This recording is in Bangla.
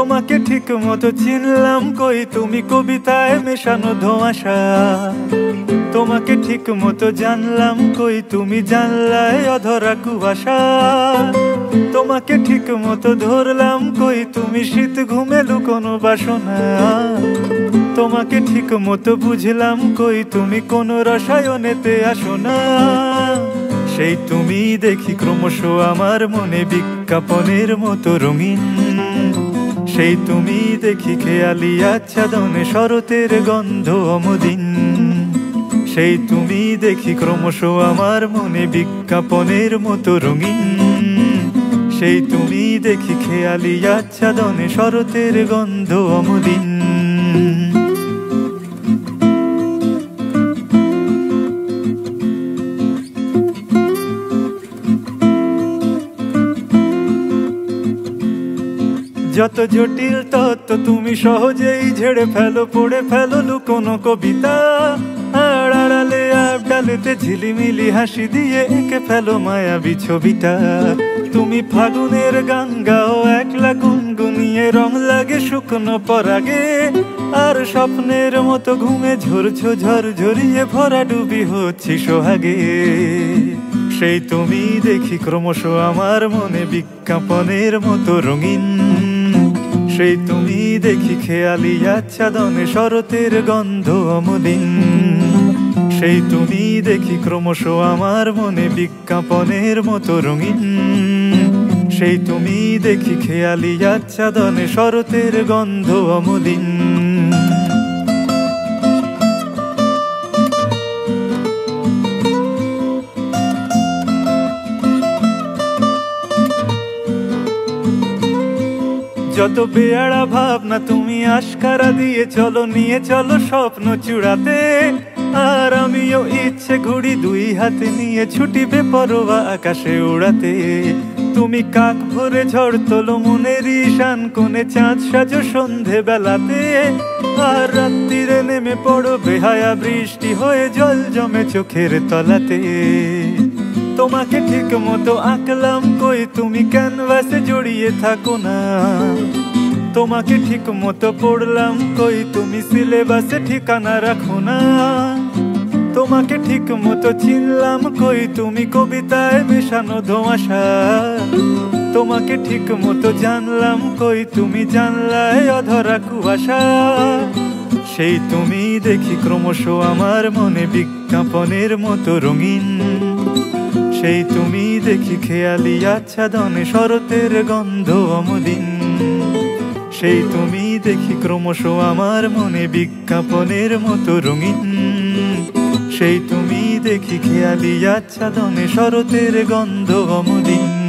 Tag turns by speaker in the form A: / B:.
A: তোমাকে ঠিক মতো চিনলাম কই, তুমি কবিতায় মেশানো ধোঁয়াশা। তোমাকে ঠিক মতো জানলাম কই, তুমি জানলায় অধরা কুয়াশা। তোমাকে ঠিক মতো ধরলাম কই, তুমি শীত ঘুমে লুকোনো বাসনা। তোমাকে ঠিক মতো বুঝলাম কই, তুমি কোন রসায়নেতে আসো না। সেই তুমি দেখি ক্রমশ আমার মনে বিজ্ঞাপনের মতো রঙিন। সেই তুমি দেখি খেয়ালি আচ্ছাদনে শরতের গন্ধ অমদিন। সেই তুমি দেখি ক্রমশ আমার মনে বিজ্ঞাপনের মতো রঙিন। সেই তুমি দেখি খেয়ালি আচ্ছাদনে শরতের গন্ধ অমদিন। যত জটিল তত্ত্ব তুমি সহজেই ঝেড়ে ফেলো, পড়ে ফেলো লুকোনো কবিতা। আড়ালে আবডালেতে ঝিলিমিলি হাসি দিয়ে এঁকে ফেলো মায়াবী ছবিটা। তুমি ফাগুনের গান গাও একলা গুনগুনিয়ে, রং লাগে শুকনো পরাগে। আর স্বপ্নের মতো ঘুমে ঝরছো ঝরঝরিয়ে, ভরা ডুবি হচ্ছি সোহাগে। সেই তুমি দেখি ক্রমশ আমার মনে বিজ্ঞাপনের মতো রঙিন। সেই তুমি দেখি খেয়ালি আচ্ছাদনে শরতের গন্ধ অমলিন। সেই তুমি দেখি ক্রমশ আমার মনে বিজ্ঞাপনের মতো রঙিন। সেই তুমি দেখি খেয়ালি আচ্ছাদনে শরতের গন্ধ অমলিন। যত বেয়াড়া ভাবনা তুমি আশকারা দিয়ে চলো, নিয়ে চলো স্বপ্ন চূড়াতে। আর আমিও ইচ্ছে ঘুড়ি দুই হাতে নিয়ে ছুটি বেপরোয়া আকাশে উড়াতে। তুমি কাক ভরে ঝড় তোলো মনের ঈশান কোণে, চাঁদ সাজো সন্ধে বেলাতে। আর রাত্রিরে নেমে পড়ো বেহায়া বৃষ্টি হয়ে, জল জমে চোখের তলাতে। তোমাকে ঠিক মতো আঁকলাম কই, তুমি ক্যানভাসে জড়িয়ে থাকো না। তোমাকে ঠিক মতো পড়লাম কই, তুমি সিলেবাসে ঠিকানা রাখো না। তোমাকে ঠিক মতো চিনলাম কই, তুমি কবিতায় মেশানো ধোঁয়াশা। তোমাকে ঠিক মতো জানলাম কই, তুমি জানলায় অধরা কুয়াশা। সেই তুমি দেখি ক্রমশ আমার মনে বিজ্ঞাপনের মতো রঙিন। সেই তুমি দেখি খেয়ালি আচ্ছাদনে শরতের গন্ধ অমলিন। সেই তুমি দেখি ক্রমশ আমার মনে বিজ্ঞাপনের মতো রঙিন। সেই তুমি দেখি খেয়ালি আচ্ছাদনে শরতের গন্ধ অমলিন।